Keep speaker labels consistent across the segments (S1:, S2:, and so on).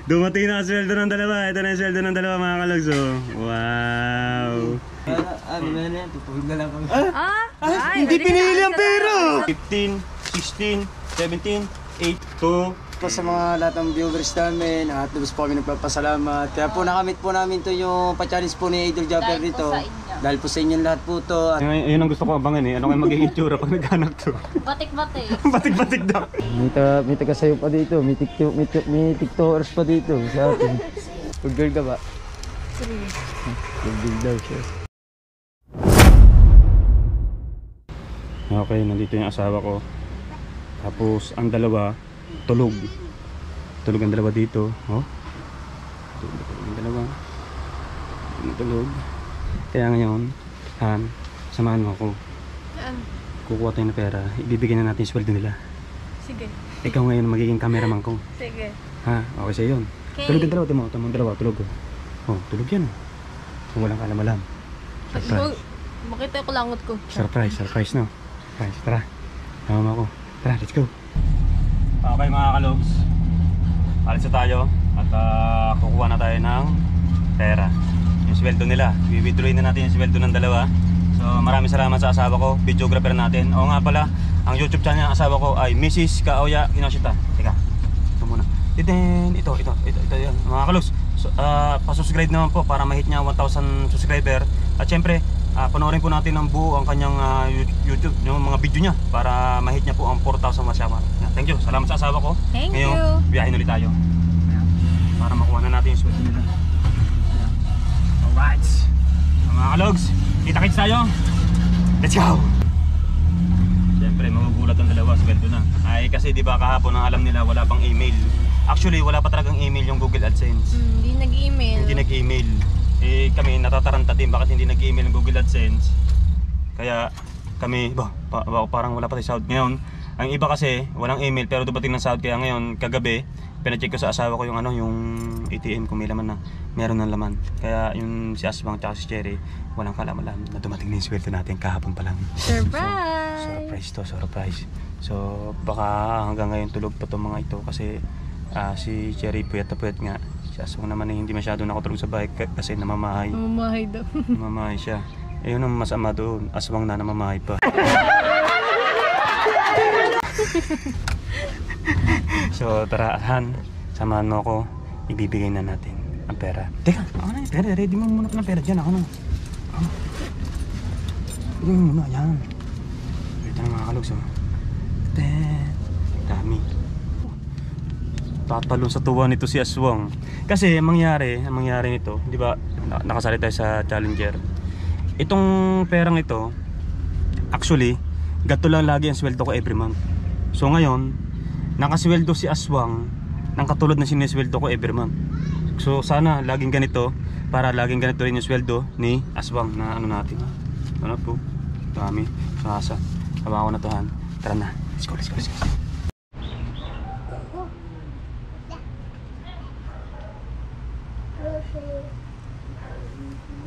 S1: Dumating na ang sweldo ng dalawa. Ito na yung sweldo ng dalawa mga kalogs. Oh. Wow.
S2: Tutulog na lang kami.
S1: Hindi pinili ang pera. 15, 16, 17, 8, 2.
S2: Po sa mga lahat ng viewers namin at lubos po kami nagpapasalamat. Kaya po nakamit po namin to yung pa-challenge po ni Idol Japper dito. Dahil po sa inyong lahat po to.
S1: Yun ang gusto ko abangan eh. Ano kayo magiging itsura pag naghanap to?
S3: Batik-batik.
S1: Batik-batik daw.
S2: May taga-sayo pa dito. May tiktokers pa dito sa atin. Good girl ka ba? Good girl daw siya.
S1: Okay, nandito yung asawa ko. Tapos ang dalawa tulog ang dalawa dito. Oh, tulog ang dalawa. Tulog. Kaya ngayon, Han, samahan mo ako. Kukuha tayo ng pera. Ibibigay na natin yung sweldo nila.
S3: Sige.
S1: Ikaw ngayon magiging cameraman ko.
S3: Sige.
S1: Ha? Okay sa'yo yun.
S3: Okay.
S1: Tulog ang dalawa. Tama dalawa. Tulog. Oh, tulog yan. Walang kalaman. Surprise.
S3: Makita ko langot ko.
S1: Surprise no? Surprise. Tara. Tama ako. Tara, let's go. Okay mga kalogs, alis na tayo at kukuha na tayo ng pera. Yung sweldo nila, i-withdrawin na natin yung sweldo ng dalawa. So maraming salamat sa asawa ko, videographer natin. O nga pala, ang YouTube channel ng asawa ko ay Mrs. Kaoya Kinoshita. Teka, ito muna. Ito yan mga kalogs. So, pa-subscribe naman po para ma-hit niya 1,000 subscriber. At syempre, panoorin po natin ng buo ang kanyang YouTube, yung mga video niya para ma-hit niya po ang 4,000 masyama. Thank you, salamat sa asawa ko.
S3: Thank you.
S1: Biyahin ulit tayo para makuha na natin yung sweldo nila. Alright, mga kalogs, kita-kits tayo. Let's go. Siyempre magugulat ang dalawa, sweldo na. Ay kasi di ba kahapon ang alam nila wala pang email. Actually wala pa talagang email yung Google AdSense.
S3: Hindi nag-email.
S1: Hindi nag-email. Eh kami natataranta din bakit hindi nag-email ng Google AdSense. Kaya kami parang wala pa tayong sahod ngayon. Ang iba kasi walang email pero dumating ng sahod, kaya ngayon kagabi pina-check ko sa asawa ko yung yung ATM kung may laman na, meron ng laman. Kaya yung si Asbang at si Cherry walang kalaman na dumating na yung sweldo natin kahapon pa lang.
S3: Surprise!
S1: Surprise. So baka hanggang ngayon tulog pa tong mga ito kasi si Cherry puyat na puyat nga. Si Asbang naman hindi masyado nakatulog sa bahay kasi namamahay.
S3: Namamahay daw.
S1: Namamahay siya. Eh yun ang masama doon, Asbang na namamahay pa. So tara Han, samahan mo ako, ibibigay na natin ang pera. Teka, ako na yung pera, ready mo muna ng pera dyan, ako na. Ready mo muna, yan. Ito na mga kalogs, dami. Tatalon sa tuwa nito si Aswang. Kasi ang mangyari nito, di ba, nakasali tayo sa Challenger. Itong perang ito, actually, gato lang lagi ang sweldo ko every month. So ngayon, nakasweldo si Aswang ng katulad na sinesweldo ko every month. So sana laging ganito, para laging ganito rin yung sweldo ni Aswang na natin. Ano po? Dami. Sasa. Hawa ko na to Han. Tara na. Let's go.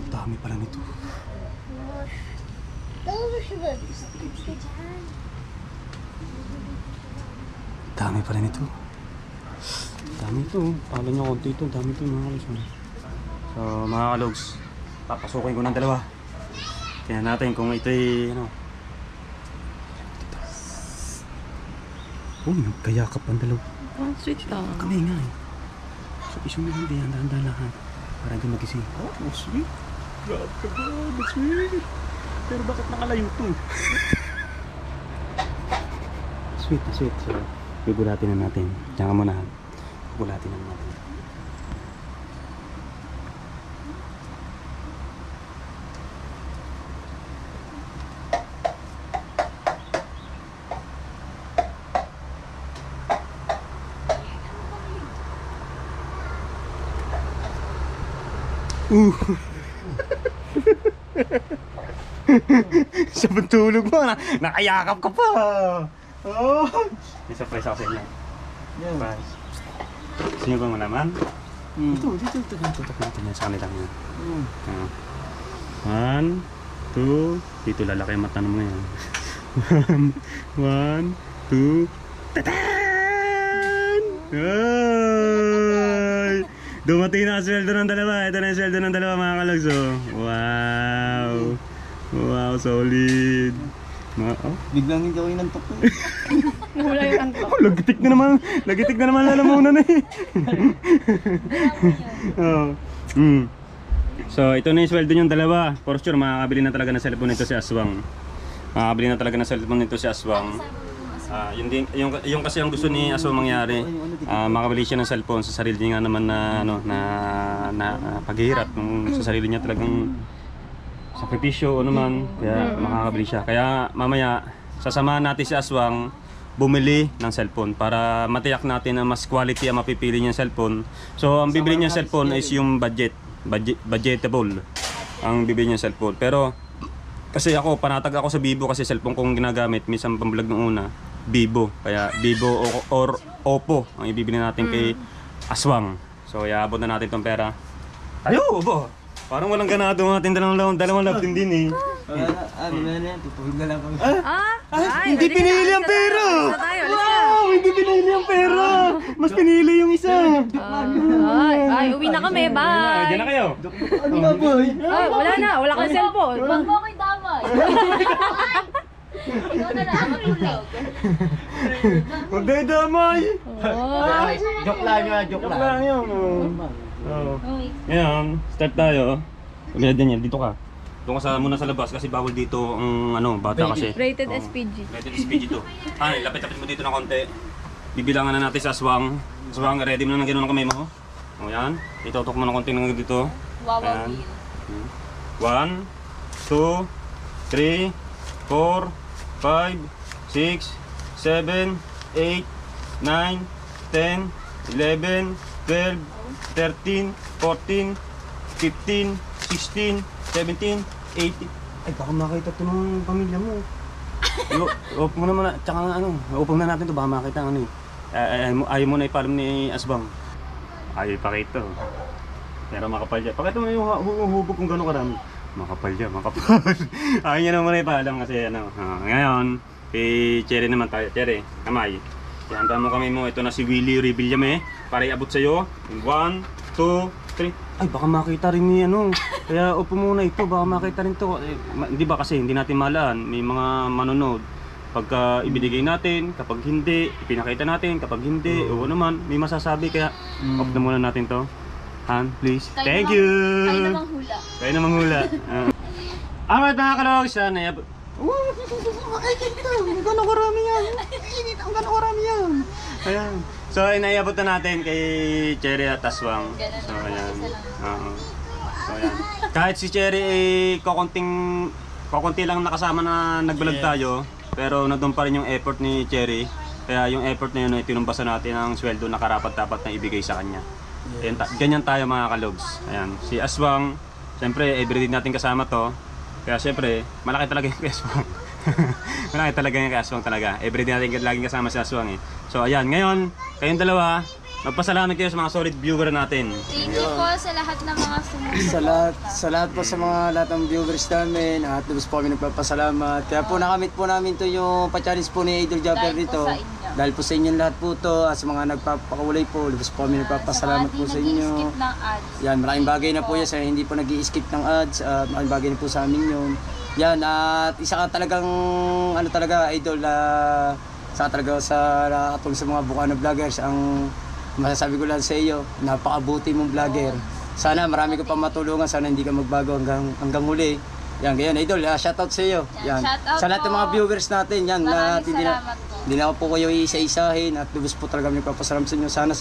S1: Dami pala nito. Dami pala nito. Dami ito. Pala nyo konti ito. Dami ito mga kalogs. So mga kalogs, papasukin ko ng dalawa. Kaya natin kung ito'y nagkayakap ang dalawa.
S3: Oh, sweet lang.
S1: Kami nga eh. So isunod hindi yan. Dahan-dahan para hindi magising. Oh, sweet. Grabe ka ba? Sweet. Pero bakit nakalayo to? Sweet. So gugulatin na natin. Diyan ka muna. Gugulatin na natin. Sa pagtulog mo, nakayakap ka pa. Oh. May surprise ako sa inyo. Surprise. Gusto nyo ba malaman? Dito sa kanila yan. 1, 2, dito lalaki ang mata mo yan. 1, 2, tatan! Ay! Dumating na ang sweldo ng dalawa. Ito na yung sweldo ng dalawa mga kalogs. Oh. Wow. Wow, solid.
S2: Biglang hindi ako inantok ko.
S3: Wala yung antok.
S1: Lagitik na naman. Lagitik na naman lalamunan na eh. Oh. So, ito na yung sweldo niyong dalawa. For sure, makakabili na talaga ng cellphone nito si Aswang. Makakabili na talaga ng cellphone nito si Aswang. Yung kasi ang gusto ni Aswang mangyari, makabili siya ng cellphone sa sarili niya naman na paghihirap. Sa sarili niya talagang sakripisyo o naman, kaya makakabili siya. Kaya mamaya, sasamahan natin si Aswang bumili ng cellphone para matiyak natin na mas quality ang mapipili niyang cellphone. So, ang bibili niyang cellphone is yung budgetable ang bibili niyang cellphone. Pero, kasi ako, panatag ako sa Vivo kasi cellphone kong ginagamit, minsan pamblog nung una, Vivo. Kaya Vivo or Oppo ang ibibili natin kay Aswang. So, iaabot na natin tong pera. Tayo, Oppo! Parang walang ganado ang ating dalawang love team din eh.
S2: Mamaya na yan, tutuhid na lang kami.
S1: Hindi pinili ang pera! Wow! Hindi pinili ang pera! Mas pinili yung isa!
S3: Ay, uwi na kami. Bye!
S1: Diyan na kayo!
S3: Wala na. Wala kang cellphone.
S4: Huwag mo ako'y damay. Ikaw na lang, matulog.
S1: Huwag tayo damay!
S2: Joke lang yun, joke
S1: Joke
S2: lang.
S1: lang yun. Ngayon, start tayo. Pagkala Daniel, dito ka. Doon ka muna sa labas kasi bawal dito ang bata kasi.
S3: Rated SPG.
S1: Rated SPG to. Lapit-lapit mo dito ng konti. Bibilangan na natin sa Aswang. Aswang, ready mo na ng gano'n ang kamay mo. O yan. Itutok mo ng konti ng dito.
S4: Wawaw.
S1: 1, 2, 3, 4, 5, 6, 7, 8, 9, 10, 11, 12, 13, 14, 15, 16, 17, 18. Ay, baka makita ito ng pamilya mo. Open mo na muna. Tsaka open na natin ito. Baka makita ang ayaw mo na ipaalam ni Asbang. Ayaw ipakita. Pero makapal siya. Pakita mo yung hubog kung gano'ng karami. Makapal siya, makapal. Ayaw niya naman na ipaalam kasi ngayon, kay Cherry naman tayo. Cherry, kamay. Handa mo kami mo. Ito na si Willie Revillame. Para iabot sa'yo. 1, 2, 3. Ay, baka makita rin ni Kaya upo muna ito. Baka makita rin to. Hindi ba kasi hindi natin malaan. May mga manonood. Pagka ibinigay natin, kapag hindi, ipinakita natin, kapag hindi, o naman, may masasabi. Kaya off na muna natin to. Han, please. Thank you!
S4: Kayo namang hula.
S1: Kayo namang hula. Amat mga kalawag siya na iabot. Ang gano'ng karami yan. Ang gano'ng karami yan. Ayan. So, inaiabot na natin kay Cherry at Aswang. So, ayan. So, ayan. Kahit si Cherry kukunti lang nakasama na nagbalag tayo. Pero nandun pa rin yung effort ni Cherry. Kaya yung effort na yun ay tinumbasan natin ang sweldo na karapat-dapat na ibigay sa kanya. Ganyan tayo mga kalogs. Ayan. Si Aswang, siyempre everyday natin kasama to. Kaya siyempre, malaki talaga yung kay Aswang. Malaki talaga yung kay Aswang talaga. Everyday natin laging kasama si Aswang eh. So ayan, ngayon, kayong dalawa, magpasalamat kayo sa mga solid viewer natin.
S4: Thank you po sa lahat ng mga sumusunod.
S2: Sa lahat po sa mga lahat ng viewers namin at lubos po kami nagpapasalamat. Kaya po nakamit po namin to yung pa-challenge po ni Idol Japper dito. Dahil po sa inyong lahat po to at sa mga nagpapakulay po, lubos po kami nagpapasalamat po sa inyo.
S4: Skip ng ads.
S2: Yan, malaking bagay na po yan sa hindi po nag-i-skip ng ads at malaking bagay na po sa amin yun. Yan, at isa ka talagang talaga idol sa talaga sa nakatulong sa mga Bukana vloggers. Ang masasabi ko lang sa iyo, napakabuti mong vlogger. Sana marami ka pa matulungan, sana hindi ka magbago hanggang huli. Yan, ganyan idol, shoutout sa iyo. Yan.
S4: Shoutout
S2: Sa lahat ng mga viewers natin, yan,
S4: Maraming salamat po.
S2: hindi na po kayo isa-isahin at lubos po talaga nagpapasalamat sa inyo. Sana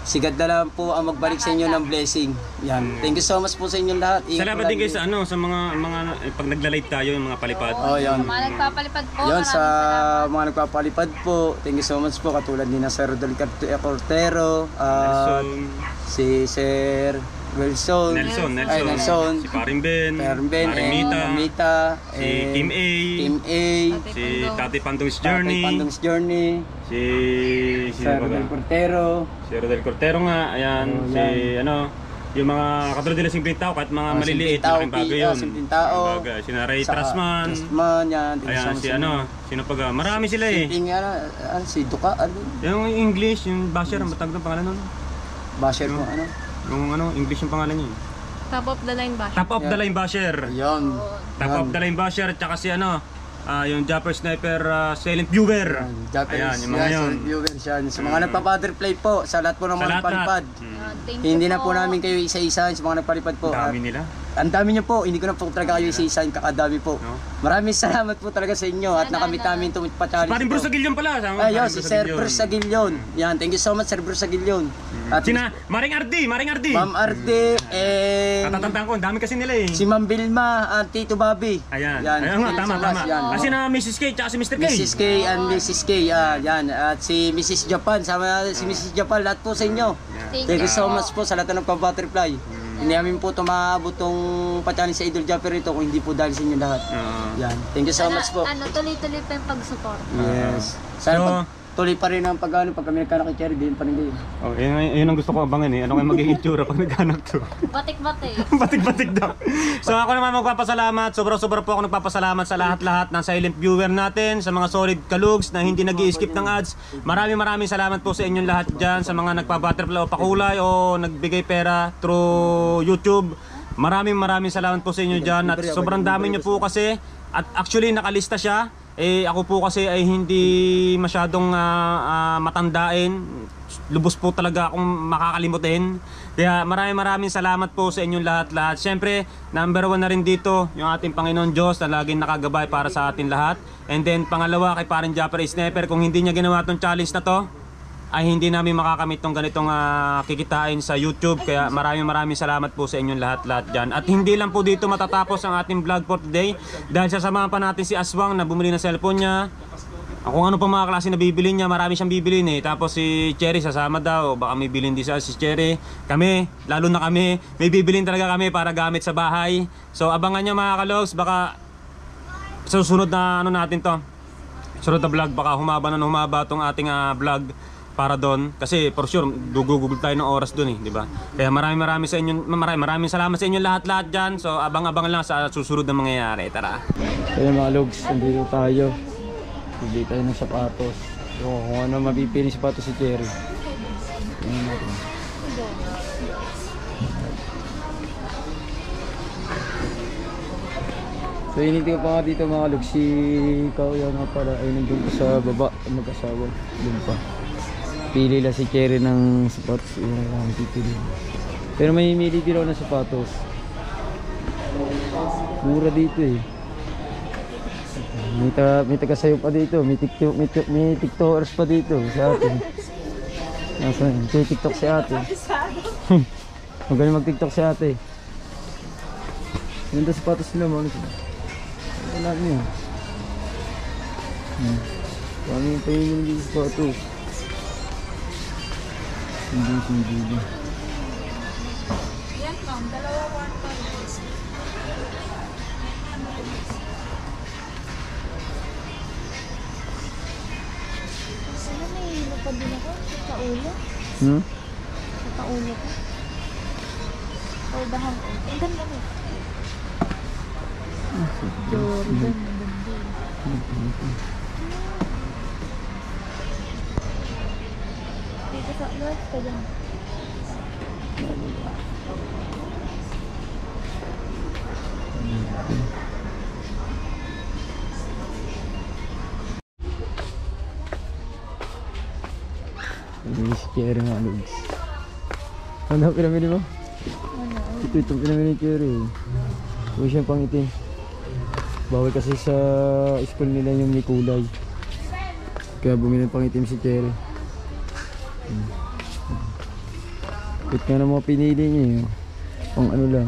S2: sigat na lang po ang magbalik sa inyo ng blessing. Yan. Thank you so much po sa inyong lahat.
S1: Salamat din kayo sa sa mga pag nagla-live tayo, yung mga palipad.
S2: Oh, yan.
S4: Mga nagpapalipad po.
S2: Yon sa
S4: maraming
S2: mga nagpapalipad po. Thank you so much po katulad ni Sir Rodel Cortero, si Sir Nelson,
S1: si Paring Ben,
S2: Mita,
S1: si Team A, si Tati Pandong's Journey, si
S2: Sir Rodel Cortero,
S1: si Rodel Cortero nga, ayan, yung mga katulad nila simpleng tao, kahit mga maliliit, malaking bagay yun.
S2: Simpleng tao,
S1: si Ray Trasman,
S2: yan.
S1: ayan, sino pa marami sila eh.
S2: Si Duka,
S1: Yung English, yung Basher, ang matag ng pangalan nun?
S2: Basher mo,
S1: Yung ano, English yung pangalan niya.
S3: Top of the line bash.
S1: Top of the line basher.
S2: Ayun.
S1: Top of the line basher, tsaka si ano, yung Japper Sniper silent viewer. Ayan, yung mga yun.
S2: Viewers yan. Sa mga nagpa-butterfly po, sa lahat po ng
S1: Sa
S2: mga
S1: lahat.
S2: nagpalipad.
S4: Thank you
S2: Hindi na po namin kayo isa-isa sa mga nagpalipad po.
S1: Ang dami nila.
S2: Ang dami niyo po, hindi ko na po talaga kayo isa-isa, kakadami po.
S1: No?
S2: Maraming salamat po talaga sa inyo at nakamit namin itong pa-challenge.
S1: Paring Bruce Aguilion pala.
S2: Ayun, si Sir Bruce Aguilion. Yan, thank you so much Sir Bruce Aguilion. At
S1: Sina, Maring Ardi.
S2: Ma'am Arte,
S1: Katatandaan ko, ang dami kasi nila eh.
S2: si Ma'am Vilma at Tito Bobby.
S1: Ayan.
S2: Yan.
S1: Ayun nga, tama, tama.
S2: Yan.
S1: Kasi na Mrs. K, tsaka si Mr. K.
S2: Mrs. K and Mrs. K, yan. At si Mrs. Japan, sama si Mrs. Japan, lahat po sa inyo. Thank you so much po sa lahat ng nagpa-butterfly. Hindi namin po ito maabot itong pa-challenge sa Idol Japper ito kung hindi po dahil sa inyo lahat. Yan. Thank you so much po.
S4: Tuloy-tuloy pa yung pag-support.
S2: Yes. Sana tuloy pa rin ang pag kami nagkanak kay Cherry, din pa rin kayo.
S1: Oh, yun ang gusto ko abangan eh. Ano kayo magiging itsura pag naghanap to?
S4: Batik-batik.
S1: Batik-batik daw. So ako naman magpapasalamat. Sobra-sobra po ako nagpapasalamat sa lahat-lahat ng silent viewer natin, sa mga solid kalugs na hindi nag-i-skip ng ads. Maraming salamat po sa inyong lahat dyan, sa mga nagpa-butterfly o pakulay o nagbigay pera through YouTube. Maraming salamat po sa inyo dyan. At sobrang dami nyo po kasi. At actually nakalista siya. Ako po kasi ay hindi masyadong matandain. Lubos po talaga akong makakalimutin. Kaya maraming salamat po sa inyong lahat-lahat. Siyempre, number 1 na rin dito yung ating Panginoon Diyos na laging nakagabay para sa atin lahat. And then pangalawa kay Paring Japper Sniper, kung hindi niya ginawa tong challenge na to, ay hindi namin makakamit tong ganitong kikitain sa YouTube. Kaya maraming salamat po sa inyong lahat-lahat dyan. At hindi lang po dito matatapos ang ating vlog for today, dahil sasamahan pa natin si Aswang na bumili ng cellphone niya. Kung ano pa mga klase na bibili niya, marami siyang bibilin eh. Tapos si Cherry sasama daw, baka may bilin din si Cherry. Kami, lalo na kami, may bibilin talaga kami para gamit sa bahay. So abangan nyo mga kalogs, baka sa susunod na ano natin to, sunod na vlog, baka humaba tong ating vlog para doon, kasi for sure gugugol tayo ng oras doon eh, di ba? Kaya maraming sa inyo, maraming salamat sa inyo lahat lang. So abang-abang lang sa susunod na mangyayari. Tara.
S2: Kaya mga logs, nandito tayo. Bili tayo ng sapatos. So, kung ano mapipili sapatos si Cherry. Tingnan natin. So initi ko pa nga dito mga logs, si Kauya nga pala ay nandun pa sa baba, mag-asawa. Doon pa. Pili lang si Cherry ng sapatos. Yun ang pipili. Pero may mili din ako ng sapatos. Mura dito eh. May taga-sayo pa dito. May tiktokers pa dito sa atin. Nasaan? May tiktok si ate. Magaling mag-tiktok si ate. Ganda sapatos nila mga. Wala niya. Paano yung pahingin ng sapatos? Hindi.
S4: Yan ma'am, dalawa 1.5. Sana may lupad din ako sa ulo. Sa ulo ko. Or dahang ko. Ang ganda mo. Jordan. Dito sa left ka dyan.
S2: Ini si Cherry mga logs. Ano pinamili mo? Ito pinamili ni Cherry. Huwag siyang pangitin. Bawal kasi sa school nila yung may kulay. Kaya bumili ng pangitim si Cherry. Kit nga na mga pinili niya eh. Pang ano lang.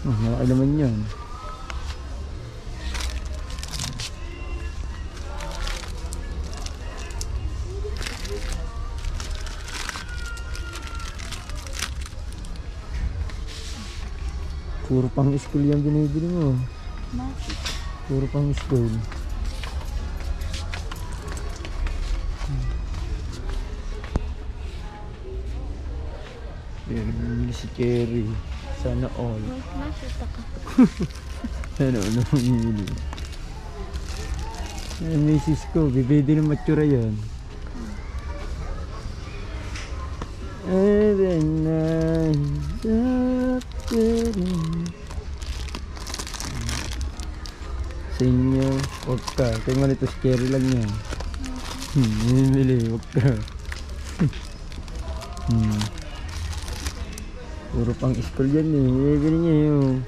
S2: Nakakalaman yan. Puro pang school yung binibili mo. Puro pang school. Yan, bumili si Cherry. Sana all.
S4: Nashoot ako.
S2: Sana all na bumili.
S5: Ang misis ko, bibidi ng matsura yan. Sa inyo, huwag ka. Kaya nga nito scary lang yan. Bumibili, huwag ka. Puro pang school yan eh. Bibili niya yun.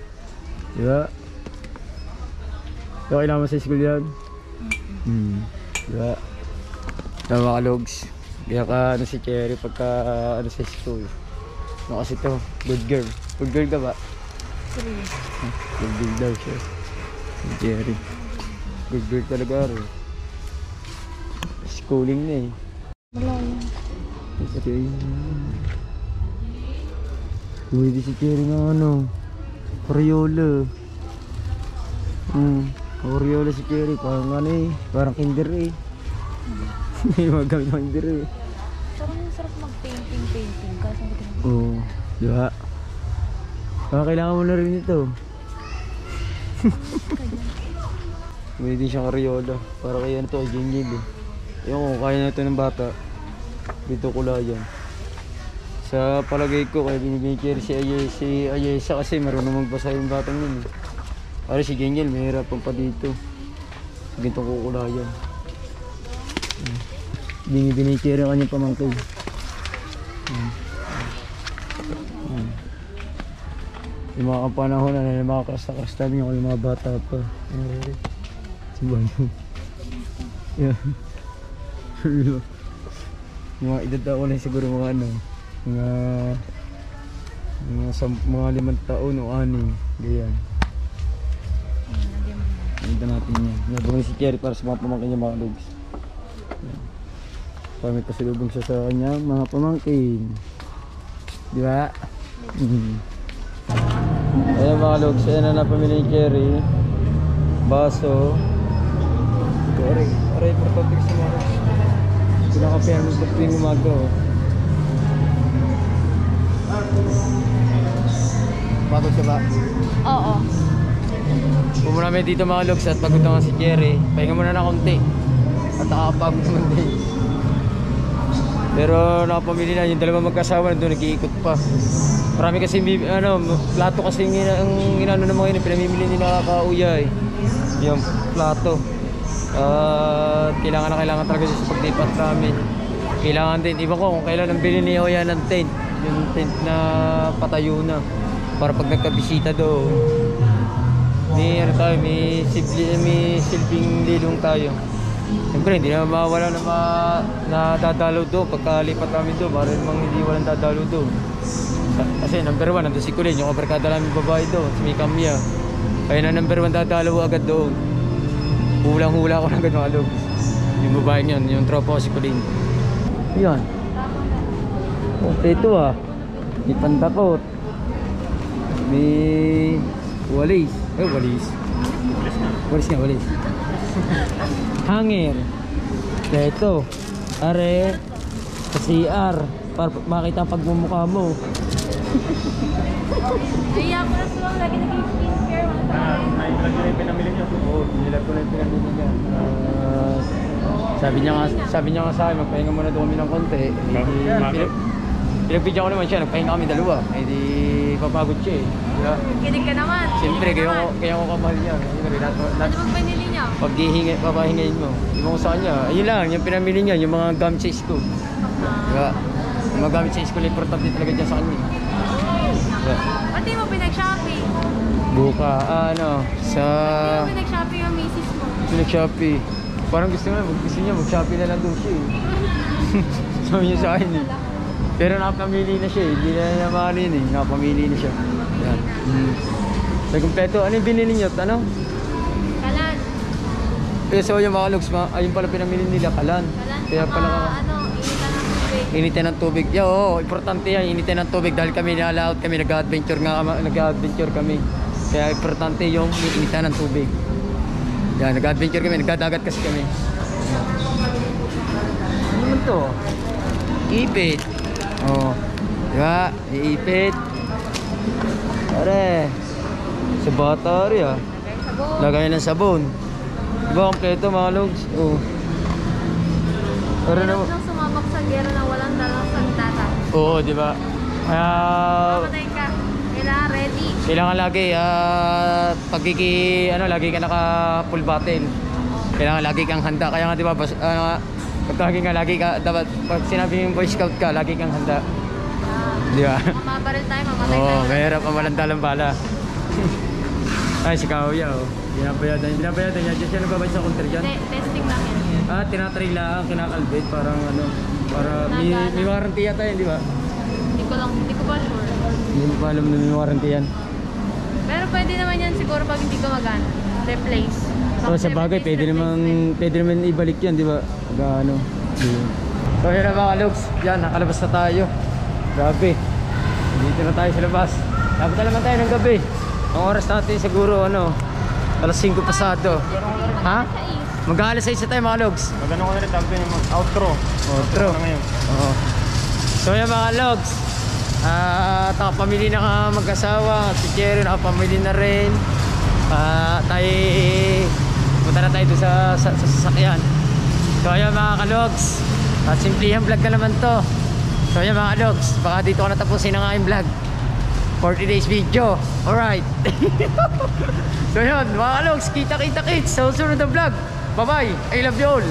S5: Diba? Diba kailangan mo sa school yan? Diba? Tama ka, Logs. Kaya ka ano si Cherry pagka ano sa school. Ano kasi to? Good girl. Good girl ka ba? Good girl daw siya. Si Cherry. Good girl talaga rin. Schooling na eh.
S4: Wala yan.
S5: Pati ayun. Pwede si Cherry ng ano. Oriola. Oriola si Cherry. Parang ano eh. Parang kinder eh. May magamit ng kinder eh.
S4: Parang yung sarap mag-painting. Kasi ang galing.
S5: Oo. Diba? Kailangan mo na rin ito. Pwede siyang Oriola. Para kaya na ito kay Gingil eh. Yung kaya na ito ng bata. Dito kulayan. Sa palagay ko kaya binibigyan si Ayesa kasi marunong magbasa yung batang yun eh. Para si Gengel may hirapan pa dito. Gintong kukulayan. Binibigyan ang kanyang pamangkin. Yung mga panahon na mga kasta-kasta niyo yung mga bata pa. Sibuan mo. Yeah. Mga edad ako na siguro mga ano. Mga 5 taon o 6. Ganyan. Ganda natin yan. Nabungay si Cherry para sa mga pamangkin niya mga dogs. Para may pasilubong siya sa kanya mga pamangkin. Di ba? Ayan mga dogs. Ayan na napamili ni Cherry. Baso. Aray, importante kasi mga dogs. Pinakapihan mo sa tuwing umaga oh. Pagod ka ba?
S4: Oo.
S5: Pumunta namin dito mga logs at pagod naman si Cherry. Pahinga muna na konti. At nakapagod naman din. Pero nakapamili na yung dalawang magkasawa na doon nag-iikot pa. Marami kasi plato kasi ang inano ng mga yun pinamimili nila kakauya eh. Yung plato. Kailangan talaga sa pagdipat namin. Kailangan din, iba ko kung kailan ang bilhin ni Oya ng tent. Yung tent na patayo na. Para pag nagkabisita doon. May silbing lilong tayo. Siyempre hindi na mawala na dadalo doon. Pagkalipat namin doon, para namang hindi walang dadalo doon. Kasi number 1, nandun si Kulin, yung kabarkada namin babae doon, si Mikamia. Kaya na number 1 dadalo agad doon. Hulang-hula ko na agad mga log. Yung babae niyan, yung tropa ko si Kulin. Yan. Ito ah. May pandakot. May walis. Walis. Walis. Hangir. Ito. Are. Sa CR. Para makita ang pagmumukha mo.
S4: Naiya ko na sila. Lagi nag-skincare.
S1: Nailag na yung pinamili niyo?
S5: Oo, nilag ko na yung pinamili niya. Sabi niya nga sa akin, magpahinga muna doon kami ng konti. Pinagbidyan ko naman siya, nagpahinga kami dalawa. Eh di papagod siya eh. Diba?
S3: Kinig ka naman.
S5: Siyempre, kaya ko kamahal niya.
S3: Ano bang pinili niya?
S5: Papahingayin mo. Yung mga sa kanya, ayun lang, yung pinamili niya, yung mga gamit sa school. Diba? Yung mga gamit sa school, importante talaga dyan sa kanya. Diba?
S3: Pati mo pinag-shopping.
S5: Buka,
S3: Pati mo pinag-shopping yung misis mo.
S5: Pinag-shopee. Parang gusto niya mag-shopee na lang doon siya eh. Sabi niya sa akin eh. Pero nakapamili na siya eh. Hindi na niya mahalin eh. Nakapamili na siya. Yan. Sa kumpleto, ano yung binili niyo? Ano?
S3: Kalan.
S5: Kaya sa yung mga logs, ayun pala pinamili nila, kalan. Kaya pala initan ng tubig. Yeah, oo, importante yan, initan ng tubig dahil kami na-allow kami, nag-adventure kami. Kaya importante yung initan ng tubig. Yan, nag-adventure kami, nagdadagat kasi kami. Ano naman to? Ipit. Oh, diba? Iipit. Pare, sa bata rin ah. Lagay ng sabon. Diba, kompleto mga logs? Oo. Pero
S3: Hirap
S5: naman,
S3: nang sumabak sa gera na walang dalang sandata.
S5: oo, di ba? Kaya,
S3: Mamatay ka. Kailangan ready.
S5: kailangan lagi, lagi ka naka full battle. Kailangan lagi kang handa. Kaya nga, di ba, pag lagi ka, dapat, pag sinabi yung Boy Scout ka, lagi kang handa. Di ba?
S3: Mabaril tayo, mamatay
S5: Oo,
S3: tayo.
S5: mahirap ang walang dalang bala. Ay, si Kauya, oh. Binabayadan niya. Diyan siya nagbabayad sa counter dyan.
S3: Hindi, testing lang yan.
S5: Tinatry lang, kinakalbit, parang para may
S3: Nagana.
S5: warranty yata yun, di ba?
S3: Hindi ko pa sure.
S5: Hindi mo pa alam na may warranty yan.
S3: Pero pwede naman yan siguro pag hindi gumagana. Replace.
S5: So sa bagay, pwede naman ibalik yan, di ba? Gano. So yun na mga logs, yan, nakalabas na tayo. Grabe. Dito na tayo sa labas. Dapat na naman tayo ng gabi. Ang oras natin siguro, alas 5 pasado. Ha? Mag-aalas 6 tayo mga logs.
S1: Magano ko na rin tawag yung outro.
S5: Outro.
S1: Na ngayon.
S5: Oo. So yan mga logs, nakapamili na ka mag-asawa, si Cherry nakapamili na rin. Tayo punta na tayo doon sa sasakyan. So yan mga kalogs, simplihan vlog na naman to. So yan mga kalogs, baka dito ko natapusin ang aking vlog 40 days video. Alright. So yun mga kalogs, kita kits sa susunod na vlog. Bye bye, I love you all.